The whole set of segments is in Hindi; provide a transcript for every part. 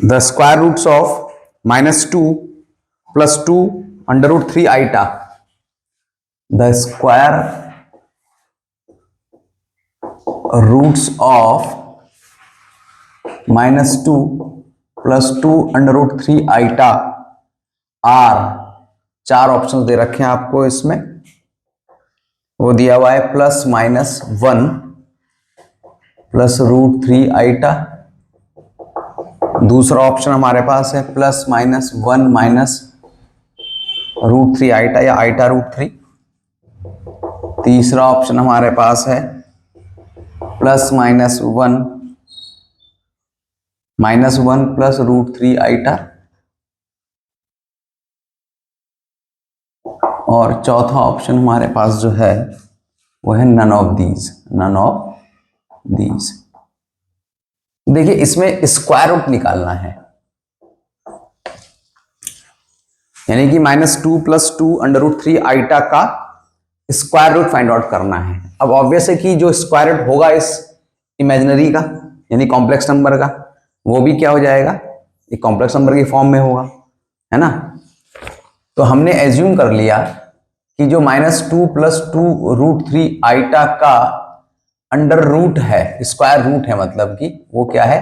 The square roots of -2 plus 2 under root 3 iota. The square roots of -2 plus 2 under root 3 iota are, चार ऑप्शन दे रखे हैं आपको इसमें, वो दिया हुआ है +-1 प्लस रूट 3 आइटा। दूसरा ऑप्शन हमारे पास है +-1 माइनस रूट 3 आइटा या आइटा रूट 3। तीसरा ऑप्शन हमारे पास है +-1 -1 प्लस रूट 3 आइटा। और चौथा ऑप्शन हमारे पास जो है वो है नन ऑफ दीज। देखिए इसमें स्क्वायर रूट निकालना है, यानी कि -2 प्लस 2 अंडर रूट 3 आइटा का स्क्वायर रूट फाइंड आउट करना है। अब ऑब्वियस है कि जो स्क्वायर रूट होगा इस इमेजिनरी का यानी कॉम्प्लेक्स नंबर का, वो भी क्या हो जाएगा, एक कॉम्प्लेक्स नंबर की फॉर्म में होगा, है ना। तो हमने एज्यूम कर लिया कि जो -2 प्लस 2 रूट 3 आइटा का अंडर रूट है, स्क्वायर रूट है, मतलब कि वो क्या है,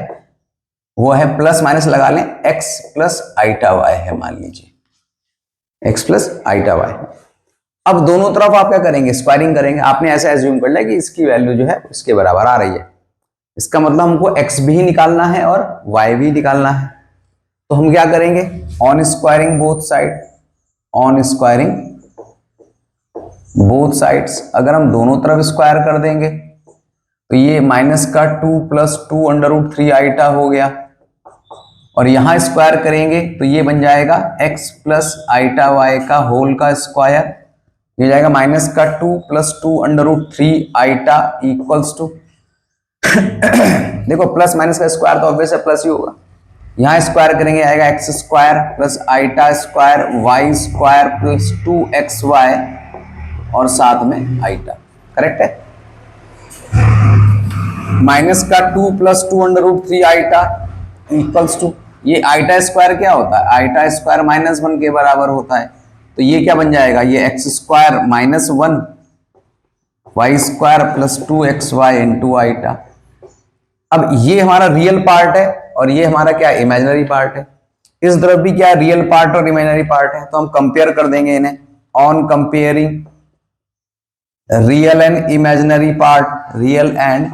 वो है प्लस माइनस लगा लें x प्लस आइटा वाई है, मान लीजिए x प्लस आइटा वाई। अब दोनों तरफ आप क्या करेंगे, स्क्वायरिंग करेंगे। आपने ऐसा एज्यूम कर लिया कि इसकी वैल्यू जो है उसके बराबर आ रही है, इसका मतलब हमको x भी निकालना है और y भी निकालना है। तो हम क्या करेंगे, on squaring both side, on squaring both sides. अगर हम दोनों तरफ स्क्वायर कर देंगे तो ये -2 प्लस 2 अंडर रूट 3 आइटा हो गया, और यहां स्क्वायर करेंगे तो ये बन जाएगा x प्लस आइटा वाई का होल का स्क्वायर। ये जाएगा -2 plus 2 under root 3 iota equals to देखो प्लस माइनस का स्क्वायर तो ऑब्वियस है प्लस ही होगा, यहां स्क्वायर करेंगे आएगा x square plus iota square y square plus 2xy और साथ में आइटा। करेक्ट है। -2 plus 2 under root 3 iota equals to, ये आइटा स्क्वायर क्या होता है, आइटा स्क्वायर -1 के बराबर होता है, तो ये क्या बन जाएगा, ये x square -1 y square plus 2xy into iota. अब ये हमारा रियल पार्ट है और ये हमारा क्या है, इमेजिनरी पार्ट है। इस तरफ भी क्या रियल पार्ट और इमेजिनरी पार्ट है, तो हम कंपेयर कर देंगे इन्हें। On comparing real and imaginary part, real and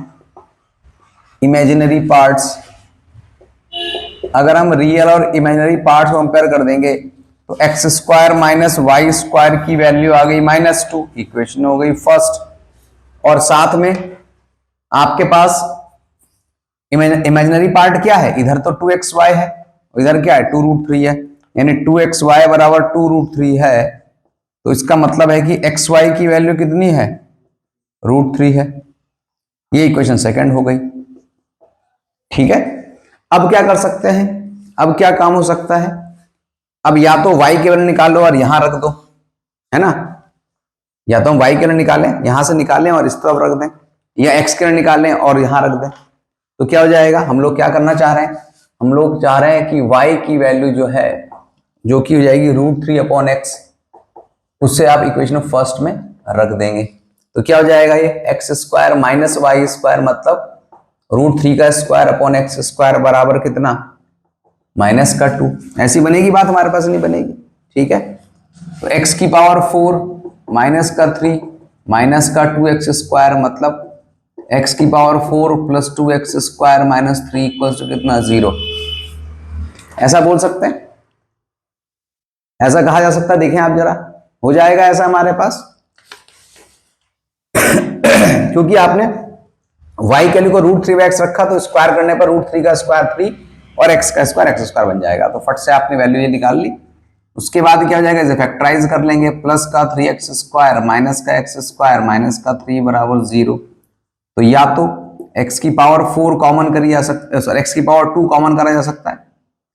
imaginary parts, अगर हम रियल और इमेजिनरी पार्ट्स कंपेयर कर देंगे तो x square minus y square की वैल्यू आ गई -2, इक्वेशन हो गई फर्स्ट। और साथ में आपके पास इमेजिनरी पार्ट क्या है, इधर तो 2xy है, इधर क्या है 2 रूट 3 है, यानी 2xy बराबर 2 रूट 3 है। तो इसका मतलब है कि xy की वैल्यू कितनी है, √3 है। ये इक्वेशन सेकंड हो गई। ठीक है। अब क्या कर सकते हैं, अब क्या काम हो सकता है, अब या तो y की वैल्यू निकाल लो और यहां रख दो, है ना, या तो हम y की वैल्यू निकालें, यहां से निकालें और इस तरफ रख दें, या x की वैल्यू निकालें और यहां रख दें। तो क्या हो जाएगा, हम लोग क्या करना चाह रहे हैं, हम लोग चाह रहे हैं कि y की वैल्यू जो है, जो कि हो जाएगी √3/x, उससे आप इक्वेशन फर्स्ट में रख देंगे। तो क्या हो जाएगा, ये x square minus y square मतलब √3 का स्क्वायर अपॉन x स्क्वायर बराबर कितना, -2। ऐसी बनेगी बात, हमारे पास नहीं बनेगी। ठीक है। तो x की पावर 4 -3 -2x स्क्वायर मतलब x की power 4 plus 2x square -3 equal to कितना, 0। ऐसा बोल सकते हैं, ऐसा कहा जा सकता है। देखें आप जरा, हो जाएगा ऐसा हमारे पास क्योंकि आपने y के वैल्यू को √3/x रखा तो स्क्वायर करने पर √3 का स्क्वायर 3 और x का स्क्वायर x स्क्वायर बन जाएगा। तो फट से आपने वैल्यू ये निकाल ली। उसके बाद क्या हो जाएगा, इसे फैक्टराइज कर लेंगे, प्लस का 3x स्क्वायर माइनस का x स्क्वायर माइनस का 3 बराबर 0। तो या तो x की पावर 4 कॉमन करी जा सकता है, सॉरी x की पावर 2 कॉमन करा जा सकता है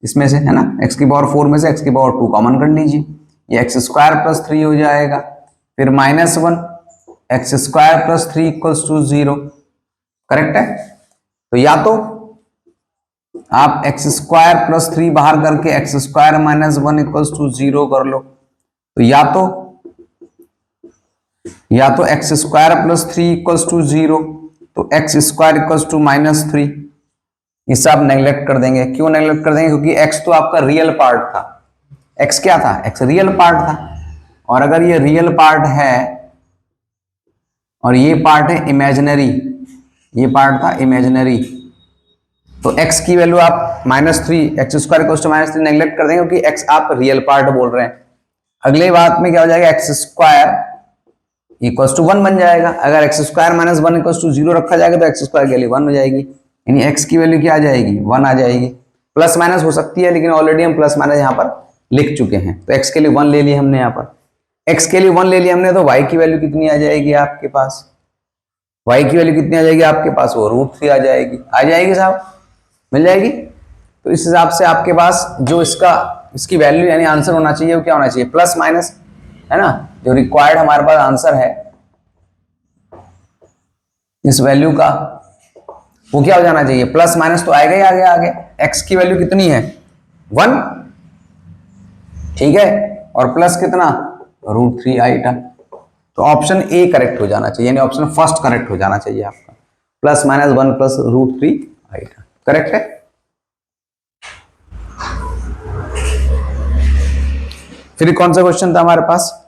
इसमें से, है ना, x की पावर 4 में से x की पावर 2 कॉमन कर लीजिए, ये x स्क्वायर प्लस 3 हो जाएगा, फिर -1 x square plus 3 equals to 0। Correct है। तो या तो आप एक्स स्क्वायर प्लस 3 बाहर करके x square minus 1 equals to 0 कर लो, तो या तो x square plus 3 equals to 0, तो एक्स स्क्वायर इक्वल्स टू -3। इसे आप नेग्लेक्ट कर देंगे। क्यों नेग्लेक्ट कर देंगे? क्योंकि एक्स तो आपका रियल पार्ट था। एक्स क्या था? एक्स रियल पार्ट था। और अगर ये रियल पार्ट है और ये पार्ट है इमेजिनरी, ये पार्ट था इमेजिनरी, तो x की वैल्यू आप -3, x square equals to -3 neglect कर देंगे क्योंकि x आप रियल पार्ट बोल रहे हैं। अगले बात में क्या हो जाएगा? एक्स स्क्वायर इक्वल्स टू 1 बन जाएगा। अगर x square minus 1 equals to 0 रखा जाएगा तो एक्स स्क्वायर की वैल्यू 1 हो जाएगी, यानी x की वैल्यू क्या आ जाएगी? 1 आ जाएगी। प्लस माइनस हो सकती है लेकिन ऑलरेडी हम प्लस माइनस यहाँ पर लिख चुके हैं, तो x के लिए 1 ले लिया हमने। यहाँ पर x के लिए 1 ले लिया हमने, तो y की वैल्यू कितनी आ जाएगी आपके पास? y की वैल्यू कितनी आ जाएगी आपके पास? वो √3 आ जाएगी साहब, मिल जाएगी। तो इस हिसाब से आपके पास जो इसकी वैल्यू यानी आंसर होना चाहिए वो क्या होना चाहिए? प्लस माइनस, है ना? जो रिक्वायर्ड हमारे पास आंसर है इस वैल्यू का, वो क्या हो जाना चाहिए? प्लस माइनस तो आएगा ही आगे। x की वैल्यू कितनी है? 1, ठीक है, और प्लस कितना? √3 आइटा। तो ऑप्शन ए करेक्ट हो जाना चाहिए, यानी ऑप्शन फर्स्ट करेक्ट हो जाना चाहिए आपका। Plus minus 1 plus √3 iota correct है। फिर कौन सा क्वेश्चन था हमारे पास?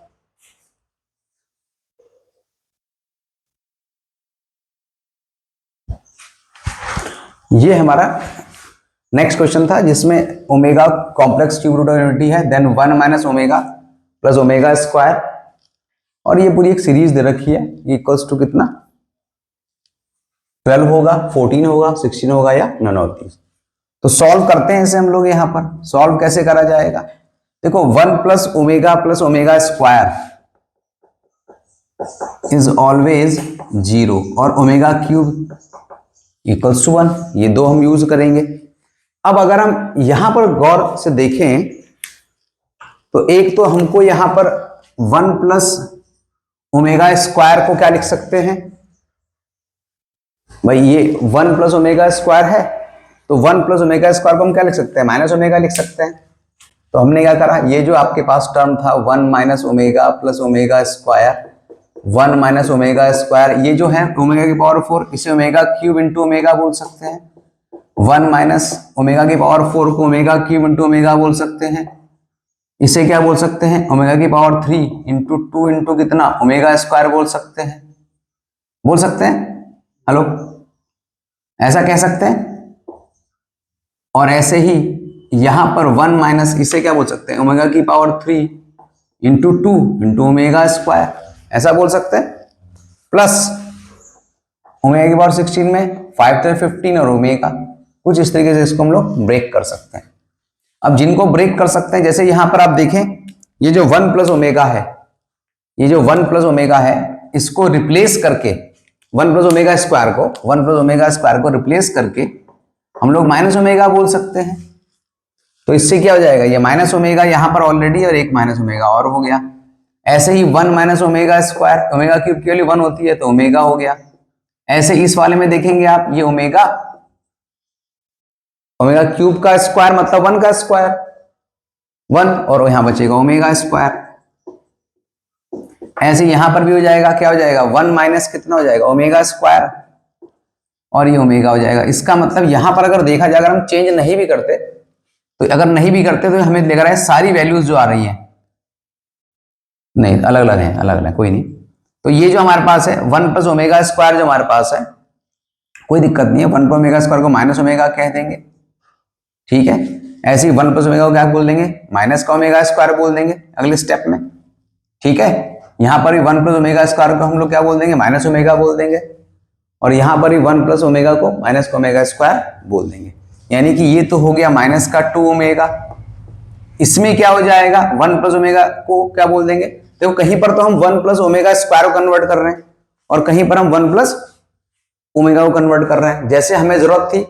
ये हमारा नेक्स्ट क्वेश्चन था जिसमें omega complex cube root of unity है, then 1 minus omega plus omega square, और ये पूरी एक सीरीज दे रखी है। इक्वल्स टू कितना? 12 होगा, 14 होगा, 16 होगा या नन ऑफ दीज। तो सॉल्व करते हैं इसे हम लोग। यहां पर सॉल्व कैसे करा जाएगा? देखो 1 plus omega square is always 0 और ओमेगा क्यूब इक्वल्स टू 1, ये दो हम यूज करेंगे। अब अगर हम यहां पर गौर से देखें तो एक तो हमको यहां पर 1 प्लस ओमेगा स्क्वायर को क्या लिख सकते हैं भाई? ये 1 प्लस ओमेगा स्क्वायर है, तो 1 प्लस ओमेगा स्क्वायर को हम क्या लिख सकते हैं? माइनस ओमेगा लिख सकते हैं। तो हमने क्या करा? ये जो आपके पास टर्म था 1 minus omega plus omega square, 1 minus omega square, ये जो है ओमेगा की पावर 4, इसे ओमेगा क्यूब इंटू ओमेगा बोल सकते हैं। 1 माइनस ओमेगा की पावर 4 को ओमेगा क्यूब इंटू ओमेगा बोल सकते हैं। इसे क्या बोल सकते हैं? ओमेगा की पावर 3 इंटू 2 इंटू कितना? ओमेगा स्क्वायर बोल सकते हैं। हेलो, ऐसा कह सकते हैं। और ऐसे ही यहां पर 1 माइनस, इसे क्या बोल सकते हैं? ओमेगा की power 3 into 2 into omega square, ऐसा बोल सकते हैं। प्लस ओमेगा की पावर 16 में 5 तो 15 और ओमेगा, कुछ इस तरीके से इसको हम लोग ब्रेक कर सकते हैं। अब जिनको ब्रेक कर सकते हैं, जैसे यहां पर आप देखें, ये जो 1 प्लस ओमेगा है, ये जो 1 प्लस ओमेगा है, इसको रिप्लेस करके 1 प्लस ओमेगा स्क्वायर को रिप्लेस करके हम लोग माइनस ओमेगा बोल सकते हैं। तो इससे क्या हो जाएगा? ये माइनस ओमेगा यहां पर ऑलरेडी और एक माइनस ओमेगा और हो गया। ऐसे ही 1 minus omega square, omega cube की वैल्यू 1 होती है तो ओमेगा हो गया। ऐसे इस वाले में देखेंगे आप, ये ओमेगा क्यूब का स्क्वायर मतलब 1 का स्क्वायर 1, और यहां बचेगा ओमेगा स्क्वायर। ऐसे यहां पर भी हो जाएगा, क्या हो जाएगा? 1 माइनस कितना हो जाएगा? ओमेगा स्क्वायर, और ये ओमेगा हो जाएगा। इसका मतलब यहां पर अगर देखा जाए, अगर हम चेंज नहीं भी करते तो हमें लग रहा है सारी वैल्यूज जो आ रही हैं नहीं, अलग अलग है, कोई नहीं। तो ये जो हमारे पास है 1 प्लस ओमेगा स्क्वायर जो हमारे पास है, कोई दिक्कत नहीं है। 1 प्लस ओमेगा स्क्वायर को माइनस ओमेगा कह देंगे, ठीक है। ऐसे ही 1 प्लस ओमेगा को क्या बोल देंगे? माइनस का ओमेगा स्क्वायर बोल देंगे अगले स्टेप में, ठीक है। यहां पर भी 1 प्लस ओमेगा स्क्वायर को हम लोग क्या बोल देंगे? माइनस ओमेगा बोल देंगे, और यहां पर भी 1 प्लस ओमेगा को माइनस का ओमेगा स्क्वायर बोल देंगे। यानी कि ये तो हो गया माइनस का 2 ओमेगा। इसमें क्या हो जाएगा? 1 प्लस ओमेगा को क्या बोल देंगे? देखो कहीं पर तो हम 1 प्लस ओमेगा स्क्वायर को कन्वर्ट कर रहे हैं और कहीं पर हम 1 प्लस ओमेगा को कन्वर्ट कर रहे हैं। जैसे हमें जरूरत थी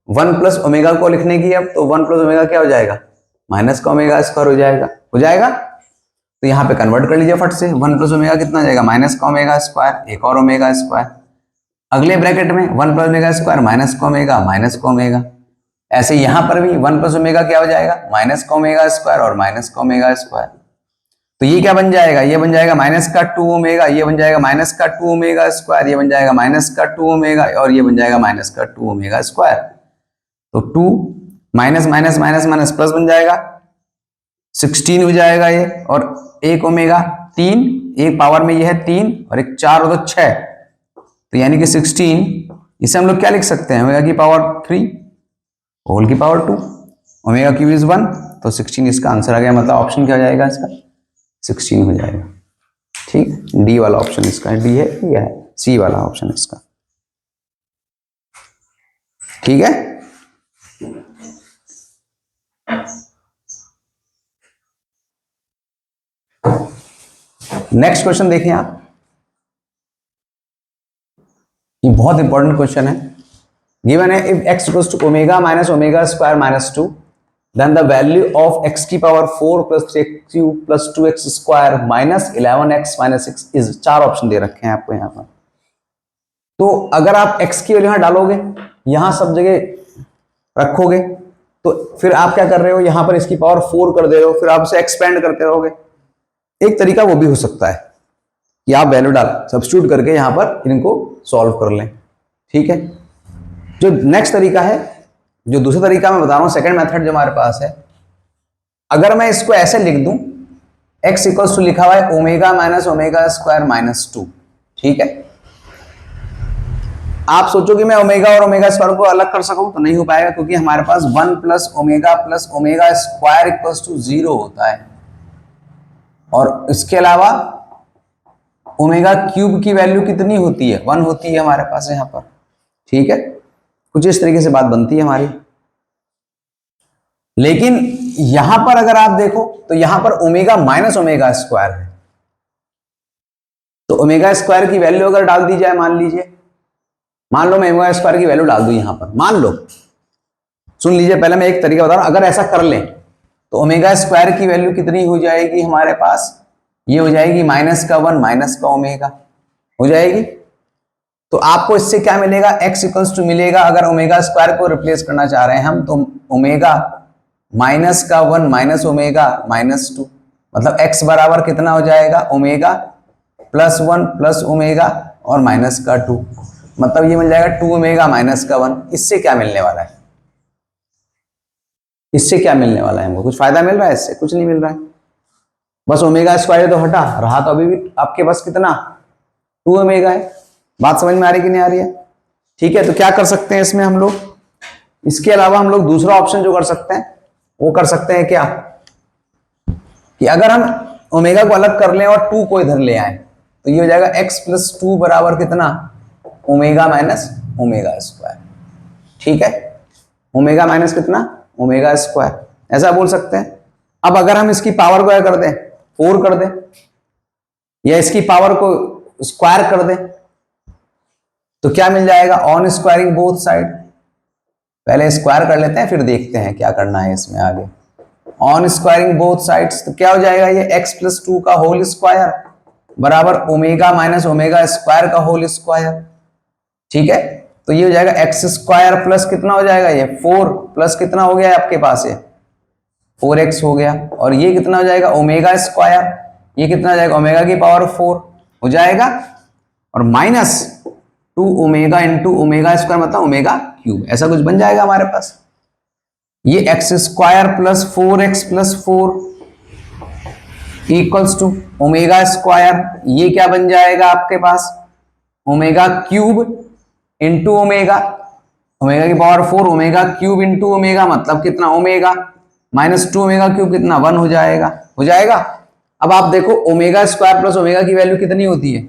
1 प्लस ओमेगा को लिखने की, अब तो 1 प्लस ओमेगा क्या हो जाएगा? माइनस का ओमेगा स्क्वायर हो जाएगा। तो यहाँ पे कन्वर्ट कर लीजिए फट से। 1 प्लस ओमेगा कितना जाएगा? माइनस का ओमेगा स्क्वायर, एक और ओमेगा स्क्वायर। अगले ब्रैकेट में 1 प्लस ओमेगा स्क्वायर माइनस का ओमेगा, ऐसे यहां पर भी 1 प्लस ओमेगा क्या हो जाएगा, माइनस का ओमेगा स्क्वायर और माइनस का ओमेगा स्क्वायर। तो ये क्या बन जाएगा, ये बन जाएगा माइनस का 2 ओमेगा, ये बन जाएगा माइनस का 2 ओमेगा स्क्वायर, ये बन जाएगा माइनस का 2 ओमेगा और ये बन जाएगा माइनस का 2 ओमेगा स्क्वायर। तो 2 minus minus minus minus plus बन जाएगा, 16 हो जाएगा ये, और 1 ओमेगा 3, एक पावर में ये है 3 और एक 4 हो तो 6, तो यानी कि 16, इसे हम लोग क्या लिख सकते हैं, ओमेगा की पावर 3 होल की पावर 2, ओमेगा क्यूब इज 1, तो 16 इसका आंसर आ गया। मतलब ऑप्शन क्या हो जाएगा इसका, 16 हो जाएगा। ठीक, डी वाला ऑप्शन इसका डी है, या है सी वाला ऑप्शन इसका। ठीक है, नेक्स्ट क्वेश्चन देखें आप, ये बहुत इंपॉर्टेंट क्वेश्चन है। गिवन है if x equals to omega minus omega square minus 2 then the value of x की power 4 plus 3x plus 2x square minus 11x minus 6 is, 4 option दे रखे हैं आपको यहाँ पर। तो अगर आप x की वैल्यू यहाँ डालोगे, यहाँ सब जगह रखोगे, तो फिर आप क्या कर रहे हो, यहाँ पर इसकी पावर 4 कर दे रहे हो, फिर आप इसे एक्सपेंड करते रहोगे। एक तरीका वो भी हो सकता है कि आप वैल्यू डाल सब्स्टिट्यूट करके यहां पर इनको सॉल्व कर लें। ठीक है, जो नेक्स्ट तरीका है, जो दूसरा तरीका मैं बता रहा हूं, सेकंड मेथड जो हमारे पास है, अगर मैं इसको ऐसे लिख दूं, x इक्वल्स टू लिखा हुआ है omega minus omega square minus 2। ठीक है, आप सोचो कि मैं ओमेगा और ओमेगा स्क्वायर को अलग कर सकूं, तो नहीं हो पाएगा, क्योंकि हमारे पास 1 plus omega square equals to 0 होता है, और इसके अलावा ओमेगा क्यूब की वैल्यू कितनी होती है, 1 होती है हमारे पास यहाँ पर। ठीक है, कुछ इस तरीके से बात बनती है हमारी। लेकिन यहां पर अगर आप देखो तो यहां पर ओमेगा माइनस ओमेगा स्क्वायर है, तो ओमेगा स्क्वायर की वैल्यू अगर डाल दी जाए, मान लीजिए, मान लो मैं ओमेगा स्क्वायर की वैल्यू डाल दूं यहां पर, मान लो, सुन लीजिए, पहले मैं एक तरीका बता रहा हूं, अगर ऐसा कर लें तो ओमेगा स्क्वायर की वैल्यू कितनी हो जाएगी हमारे पास, ये हो जाएगी माइनस का 1 माइनस का ओमेगा हो जाएगी। तो आपको इससे क्या मिलेगा, x इक्वल्स टू मिलेगा, अगर ओमेगा स्क्वायर को रिप्लेस करना चाह रहे हैं हम, तो ओमेगा माइनस का 1 माइनस ओमेगा माइनस 2, मतलब x बराबर कितना हो जाएगा, ओमेगा प्लस 1 प्लस ओमेगा और माइनस का 2, मतलब ये मिल जाएगा 2 ओमेगा माइनस का 1। इससे क्या मिलने वाला है, इससे क्या मिलने वाला है, हमको कुछ फायदा मिल रहा है इससे, कुछ नहीं मिल रहा है, बस ओमेगा स्क्वायर तो हटा रहा, तो अभी भी आपके पास कितना 2 ओमेगा है। बात समझ में आ रही कि नहीं आ रही है। ठीक है, तो क्या कर सकते हैं इसमें हम लोग, इसके अलावा हम लोग दूसरा ऑप्शन जो कर सकते हैं वो कर सकते हैं क्या, कि अगर हम ओमेगा को अलग कर लें और 2 को इधर ले आए, तो ये हो जाएगा x प्लस 2 बराबर कितना, ओमेगा माइनस ओमेगा स्क्वायर। ठीक है, ओमेगा माइनस कितना, ओमेगा स्क्वायर, ऐसा बोल सकते हैं। अब अगर हम इसकी पावर को क्या कर दें, 4 कर दें, या इसकी पावर को स्क्वायर कर दें, तो क्या मिल जाएगा, ऑन स्क्वायरिंग बोथ साइड, पहले स्क्वायर कर लेते हैं फिर देखते हैं क्या करना है इसमें आगे। ऑन स्क्वायरिंग बोथ साइड्स, तो क्या हो जाएगा, ये x प्लस 2 का होल स्क्वायर बराबर ओमेगा माइनस ओमेगा स्क्वायर का होल स्क्वायर। ठीक है, तो ये हो जाएगा एक्स स्क्वायर प्लस कितना हो जाएगा, ये 4 प्लस कितना हो गया है आपके पास, ये 4x हो गया, और ये कितना हो जाएगा, ओमेगा स्क्वायर, ये कितना हो जाएगा, ओमेगा की पावर 4 हो जाएगा, और minus 2 omega into omega square मतलब ओमेगा क्यूब, ऐसा कुछ बन जाएगा हमारे पास। ये X square plus 4x plus 4 equals to omega square, ये क्या बन जाएगा आपके पास, omega cube into omega, omega की power 4 omega cube into omega मतलब कितना, ओमेगा माइनस 2 ओमेगा क्यूब कितना, 1 हो जाएगा, हो जाएगा। अब आप देखो ओमेगा स्क्वायर प्लस ओमेगा की वैल्यू कितनी होती है,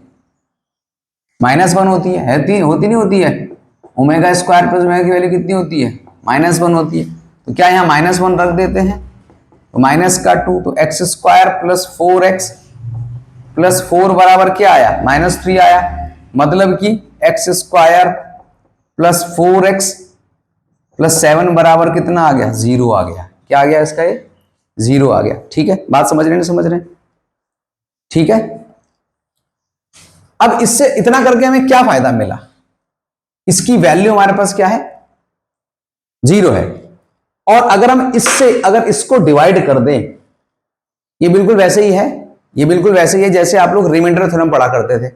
-1 होती है, होती नहीं होती है, ओमेगा स्क्वायर प्लस ओमेगा की वैल्यू कितनी होती है, -1 होती है। तो क्या यहाँ -1 रख देते हैं, तो माइनस का 2, तो x square plus 4x plus 4 बराबर क्या आया, -3 आया, मतलब कि x square plus 4x plus 7 बराबर कितना आ गया, 0 आ गया। क्या आ गया इसका, ये 0 आ गया। ठीक है, बात समझ रहे हैं, समझ रहे हैं। ठीक है, अब इससे इतना करके हमें क्या फायदा मिला, इसकी वैल्यू हमारे पास क्या है, 0 है, और अगर हम अगर इसको डिवाइड कर दें, ये बिल्कुल वैसे ही है, ये बिल्कुल वैसे ही है जैसे आप लोग रिमाइंडर थ्योरम पढ़ा करते थे।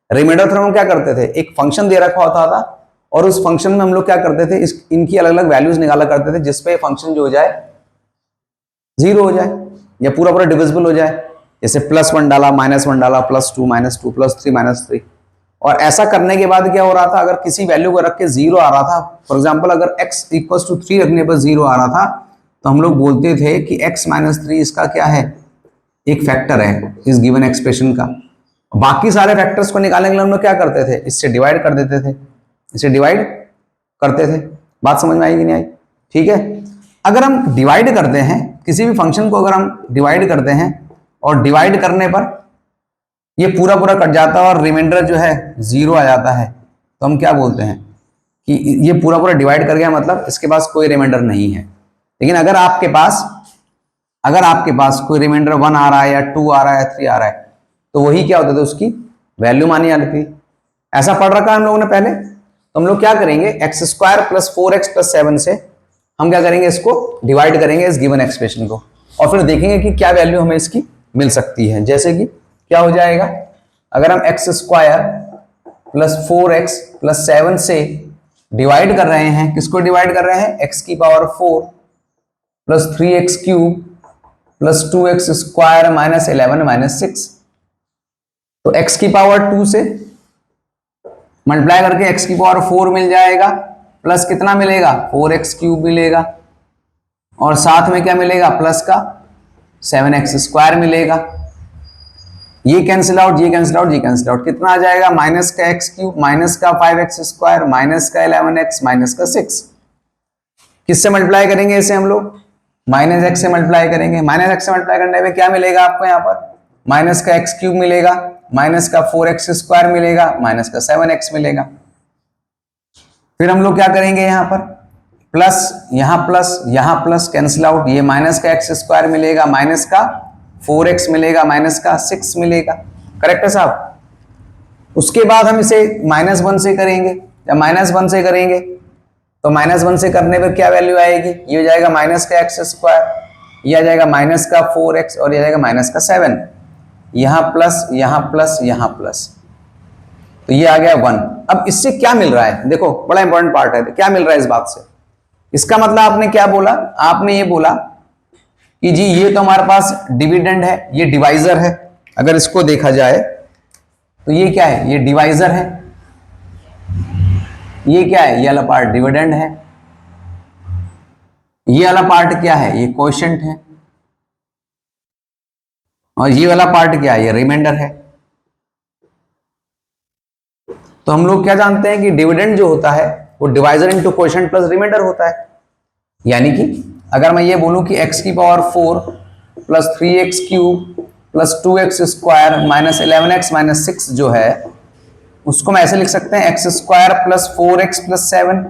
रिमाइंडर थ्योरम क्या करते थे, एक फंक्शन दे रखा होता था और उस फंक्शन में हम लोग क्या करते थे, इनकी अलग अलग वैल्यूज निकाला करते थे जिसपे फंक्शन जो हो जाए 0 हो जाए या पूरा पूरा डिविजिबल हो जाए। जैसे +1 डाला, -1 डाला, +2 -2 +3 -3। और ऐसा करने के बाद क्या हो रहा था, अगर किसी वैल्यू को रख के 0 आ रहा था, फॉर एग्जाम्पल अगर x = 3 रखने पर 0 आ रहा था, तो हम लोग बोलते थे कि x - 3 इसका क्या है, एक फैक्टर है इस गिवन एक्सप्रेशन का। बाकी सारे फैक्टर्स को निकालने के लिए हम लोग क्या करते थे, इससे डिवाइड कर देते थे, इसे डिवाइड करते थे। बात समझ में आई कि नहीं आई? ठीक है। अगर हम डिवाइड करते हैं किसी भी फंक्शन को, अगर हम डिवाइड करते हैं और डिवाइड करने पर ये पूरा पूरा कट जाता है और रिमाइंडर जो है 0 आ जाता है, तो हम क्या बोलते हैं कि ये पूरा पूरा डिवाइड कर गया, मतलब इसके पास कोई रिमाइंडर नहीं है। लेकिन अगर आपके पास कोई रिमाइंडर 1 आ रहा है या 2 आ रहा है या 3 आ रहा है, तो वही क्या होता था, उसकी वैल्यू मानी जाती थी। ऐसा पढ़ रखा है हम लोगों ने पहले। तो हम लोग क्या करेंगे, x² + 4x + 7 से हम क्या करेंगे, इसको डिवाइड करेंगे इस गिवन एक्सप्रेशन को, और फिर देखेंगे कि क्या वैल्यू हमें इसकी मिल सकती है। जैसे कि क्या हो जाएगा, अगर हम x² + 4x + 7 से डिवाइड कर रहे हैं, किसको डिवाइड कर रहे हैं, x⁴ + 3x³ + 2x² - 11 - 6। तो x⁴ से मल्टीप्लाई करके x⁴ मिल जाएगा, प्लस कितना मिलेगा, 4x³ मिलेगा, और साथ में क्या मिलेगा, प्लस का 7x² मिलेगा। ये कैंसिल आउट, ये कैंसिल आउट, ये कैंसिल आउट, कितना आ जाएगा, माइनस का x³ माइनस का 5x² माइनस का 11x माइनस का 6। किससे मल्टीप्लाई करेंगे इसे हम लोग, -x से मल्टीप्लाई करेंगे। -x से मल्टीप्लाई करने में क्या मिलेगा आपको, यहाँ पर माइनस का x³ मिलेगा, माइनस का 4x² मिलेगा, माइनस का 7x मिलेगा। फिर हम लोग क्या करेंगे, यहाँ पर प्लस, यहाँ प्लस कैंसिल आउट, ये माइनस का x² मिलेगा, माइनस का 4x मिलेगा, माइनस का 6 मिलेगा। करेक्ट है साहब। उसके बाद हम इसे -1 से करेंगे, या -1 से करेंगे तो -1 से करने पर क्या वैल्यू आएगी, ये हो जाएगा माइनस का x², ये आ जाएगा माइनस का 4x, और ये आ जाएगा माइनस का 7। यहाँ प्लस, यहाँ प्लस, यहाँ प्लस, तो ये आ गया 1। अब इससे क्या मिल रहा है, देखो बड़ा इंपॉर्टेंट पार्ट है, क्या मिल रहा है इस बात से। इसका मतलब आपने क्या बोला, आपने ये बोला कि जी ये तो हमारे पास डिविडेंड है, ये डिवाइजर है। अगर इसको देखा जाए तो ये क्या है, ये डिवाइजर है, ये क्या है, ये वाला पार्ट डिविडेंड है, ये वाला पार्ट क्या है, ये कोएफिशिएंट है, और ये वाला पार्ट क्या है, ये रिमाइंडर है। तो हम लोग क्या जानते हैं कि डिविडेंड जो होता है वो divisor into coefficient plus remainder होता है। यानी कि अगर मैं ये बोलूं कि x⁴ + 3x³ + 2x² - 11x - 6 जो है, उसको मैं ऐसे लिख सकते हैं, x² + 4x + 7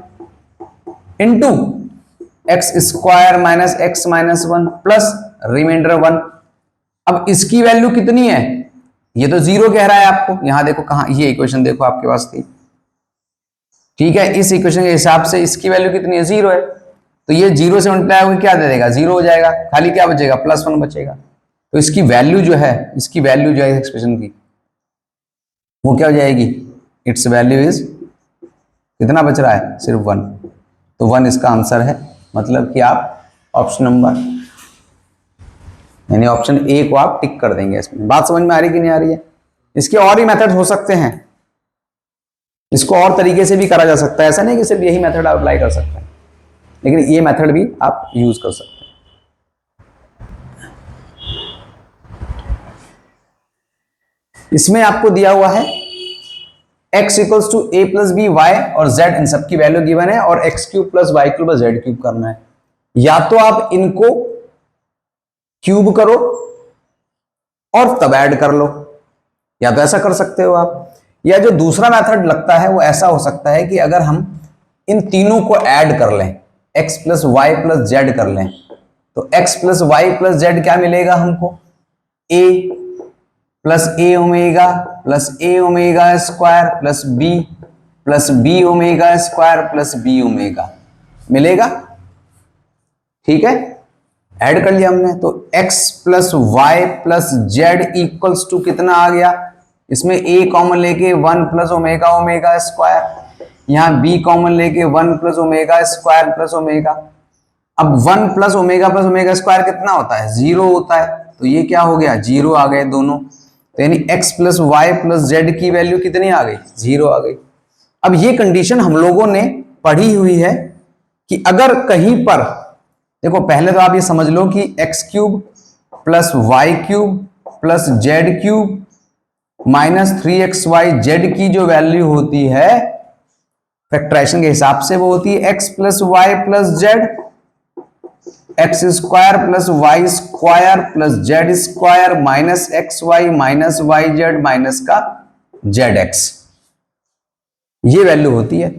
into x² - x - 1 plus remainder 1। अब इसकी वैल्यू कितनी है, ये तो 0 कह रहा है आपको, यहां देखो कहां, ये इक्वेशन देखो आपके पास थी, ठीक है। इस इक्वेशन के हिसाब से इसकी वैल्यू कितनी है, 0 है। तो ये 0 से मल्टीप्लाई होकर क्या दे देगा, 0 हो जाएगा, खाली क्या बचेगा, +1 बचेगा। तो इसकी वैल्यू जो है, इसकी वैल्यू जो है एक्सप्रेशन की, वो क्या हो जाएगी, इट्स वैल्यू इज, कितना बच रहा है, सिर्फ 1। तो 1 इसका आंसर है। मतलब कि आप ऑप्शन नंबर, यानी ऑप्शन ए को आप टिक कर देंगे इसमें। बात समझ में आ रही कि नहीं आ रही है। इसके और ही मेथड हो सकते हैं, इसको और तरीके से भी करा जा सकता है, ऐसा नहीं कि सिर्फ यही मेथड आप अप्लाई कर सकते हैं, लेकिन ये मेथड भी आप यूज कर सकते हैं। इसमें आपको दिया हुआ है x = a + b y और z, इन सब की वैल्यू गिवन है, और x³ + y³ + z³ करना है। या तो आप इनको क्यूब करो और तब ऐड कर लो, या तो ऐसा कर सकते हो आप, या जो दूसरा मेथड लगता है वो ऐसा हो सकता है कि अगर हम इन तीनों को ऐड कर लें, x + y + z कर लें, तो x + y + z क्या मिलेगा हमको, a + a omega + a omega square + b + b omega square + b omega मिलेगा। ठीक है, ऐड कर लिया हमने, तो x plus y plus z equals to कितना आ गया, इसमें a कॉमन लेके 1 प्लस ओमेगा ओमेगा स्क्वायर, यहाँ b कॉमन लेके 1 plus omega square plus omega. अब 1 प्लस ओमेगा स्क्वायर कितना होता है, 0 होता है, तो ये क्या हो गया, 0 आ गए दोनों, तो यानी x plus y plus z की वैल्यू कितनी आ गई, 0 आ गई। अब ये कंडीशन हम लोगों ने पढ़ी हुई है कि अगर कहीं पर, देखो पहले तो आप ये समझ लो कि x cube plus Y cube plus Z cube minus 3xy z की जो वैल्यू होती है फैक्टराइजेशन के हिसाब से वो होती है x plus y plus z, x square plus y square plus z square minus x y minus y z minus का जेड एक्स, ये वैल्यू होती है।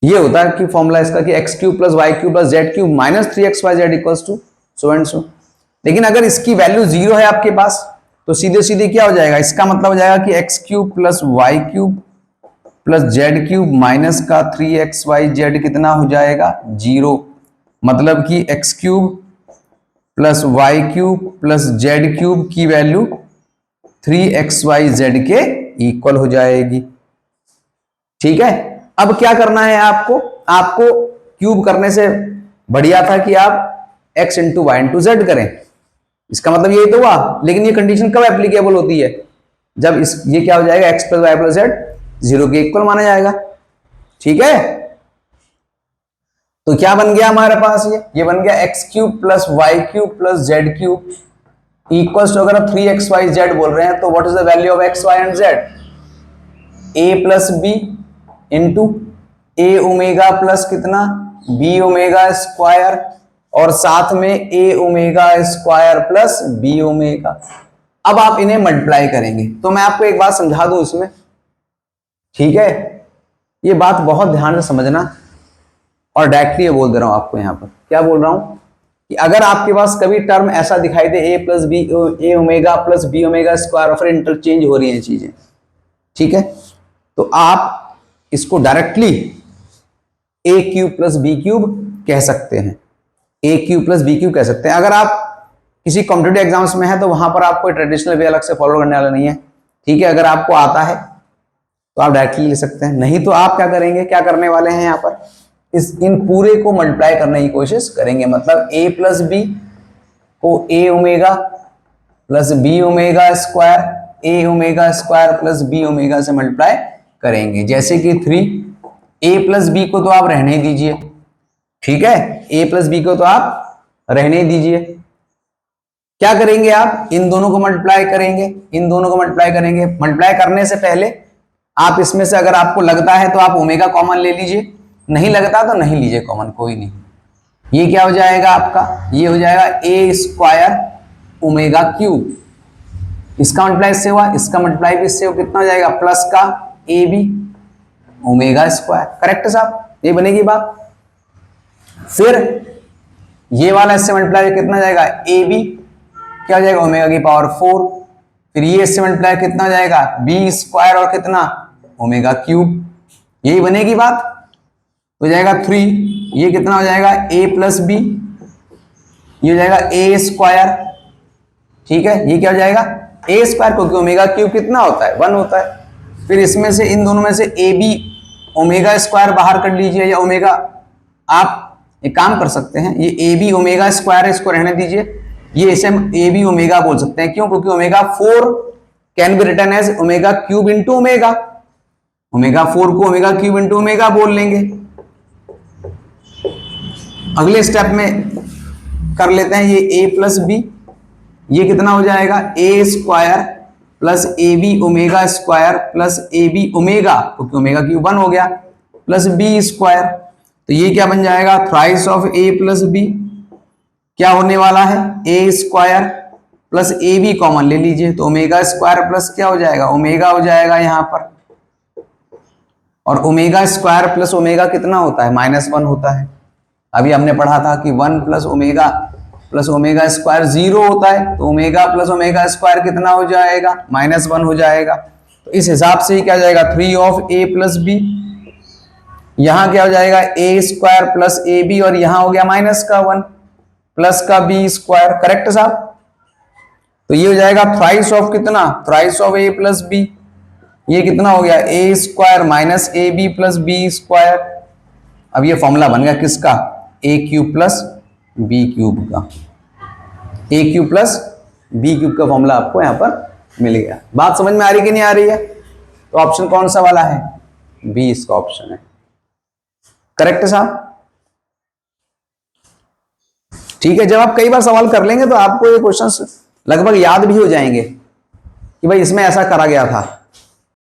ये होता है कि फॉर्मूला इसका कि x cube plus Y cube plus Z cube minus 3xy z equals to so and so. लेकिन अगर इसकी वैल्यू 0 है आपके पास तो सीधे सीधे क्या हो जाएगा, इसका मतलब हो जाएगा कि x cube plus Y cube plus Z cube minus का 3xy जेड कितना हो जाएगा, 0। मतलब कि x cube plus Y cube plus Z cube की वैल्यू 3xy जेड के इक्वल हो जाएगी। ठीक है, अब क्या करना है आपको, आपको क्यूब करने से बढ़िया था कि आप x into y into z करें, इसका मतलब यही तो हुआ। लेकिन ये कंडीशन कब एप्लीकेबल होती है, जब ये क्या हो जाएगा, x plus y plus z 0 के इक्वल माना जाएगा। ठीक है, तो क्या बन गया हमारे पास, ये बन गया X cube plus Y cube plus Z cube equals to, अगर आप 3xy जेड बोल रहे हैं तो what is the value of X Y and Z, a plus B into A omega plus कितना बी ओमेगा स्क्वायर और साथ में A omega square plus B omega. अब आप इन्हें मल्टीप्लाई करेंगे, तो मैं आपको एक बात समझा दूं इसमें, ठीक है, ये बात बहुत ध्यान से समझना, और डायरेक्टली ये बोल दे रहा हूं आपको, यहां पर क्या बोल रहा हूं कि अगर आपके पास कभी टर्म ऐसा दिखाई दे a plus b a omega plus B omega square और फिर इंटरचेंज हो रही हैं चीजें, ठीक है, तो आप इसको directly a cube plus B cube कह सकते हैं, a cube plus B cube कह सकते हैं। अगर आप किसी कॉम्पिटिटिव एग्जाम्स में है तो वहां पर आपको ट्रेडिशनल वे अलग से फॉलो करने वाला नहीं है, ठीक है। अगर आपको आता है तो आप डायरेक्टली ले सकते हैं, नहीं तो आप क्या करेंगे, क्या करने वाले हैं यहाँ पर, इन पूरे को मल्टीप्लाई करने की कोशिश करेंगे। मतलब a प्लस बी को a omega plus B omega square a omega square plus B omega से मल्टीप्लाई करेंगे। जैसे कि 3 a प्लस बी को तो आप रहने दीजिए, ठीक है, a प्लस बी को तो आप रहने दीजिए। क्या करेंगे आप, इन दोनों को मल्टीप्लाई करेंगे, इन दोनों को मल्टीप्लाई करेंगे। मल्टीप्लाई करने से पहले आप इसमें से अगर आपको लगता है तो आप ओमेगा कॉमन ले लीजिए, नहीं लगता तो नहीं लीजिए कॉमन, कोई नहीं। ये क्या हो जाएगा आपका, ये हो जाएगा ए स्क्वायर ओमेगा क्यूब, इसका मल्टीप्लाई इससे हुआ, इसका मल्टीप्लाई भी इससे, कितना हो जाएगा, प्लस का a b omega square. Correct साहब, ये बनेगी बात। फिर ये वाला इससे मल्टीप्लाई कितना जाएगा, ए बी क्या हो जाएगा, ओमेगा की पावर 4। फिर ये इससे मल्टीप्लाई कितना हो जाएगा, बी स्क्वायर और कितना ओमेगा क्यूब, यही बनेगी बात। हो जाएगा 3, ये कितना हो जाएगा a प्लस बी, ये हो जाएगा a स्क्वायर, ठीक है, ये क्या हो जाएगा a स्क्वायर, क्योंकि ओमेगा क्यूब कितना होता है, 1 होता है। फिर इसमें से इन दोनों में से ए बी ओमेगा स्क्वायर बाहर कर लीजिए, या ओमेगा, आप एक काम कर सकते हैं, ये ए बी ओमेगा स्क्वायर है, इसको रहने दीजिए, ये इसे हम ए बी ओमेगा बोल सकते हैं। क्यों, क्योंकि omega 4 can be written as omega cube into omega, omega 4 को ओमेगा क्यूब इंटू ओमेगा बोल लेंगे। अगले स्टेप में कर लेते हैं, ये a प्लस बी, ये कितना हो जाएगा, a square plus a b omega square plus a b omega, क्योंकि ओमेगा क्यूब 1 हो गया, प्लस बी स्क्वायर। तो ये क्या बन जाएगा, thrice of a plus b, क्या होने वाला है, a square plus a b common ले लीजिए, तो ओमेगा स्क्वायर प्लस क्या हो जाएगा, ओमेगा हो जाएगा यहाँ पर, और ओमेगा स्क्वायर प्लस ओमेगा कितना होता है, -1 होता है। अभी हमने पढ़ा था कि 1 प्लस ओमेगा स्क्वायर 0 होता है, तो ओमेगा प्लस ओमेगा स्क्वायर कितना हो जाएगा, -1 हो जाएगा। तो इस हिसाब से ही क्या जाएगा, 3 ऑफ a प्लस बी यहां क्या हो जाएगा ए स्क्वायर प्लस ए बी, और यहां हो गया माइनस का 1 प्लस का बी स्क्वायर। करेक्ट साहब? तो ये हो जाएगा थ्राइस ऑफ कितना, thrice of A plus B. ये कितना हो गया, A square minus A B plus B square. अब ये फॉर्मूला बन गया किसका, A cube plus B cube का। A cube plus B cube का फॉर्मूला आपको यहां पर मिल गया। बात समझ में आ रही कि नहीं आ रही है? तो ऑप्शन कौन सा वाला है, बी इसका ऑप्शन है। करेक्ट है साहब? ठीक है, जब आप कई बार सवाल कर लेंगे तो आपको ये क्वेश्चंस लगभग याद भी हो जाएंगे कि भाई इसमें ऐसा करा गया था।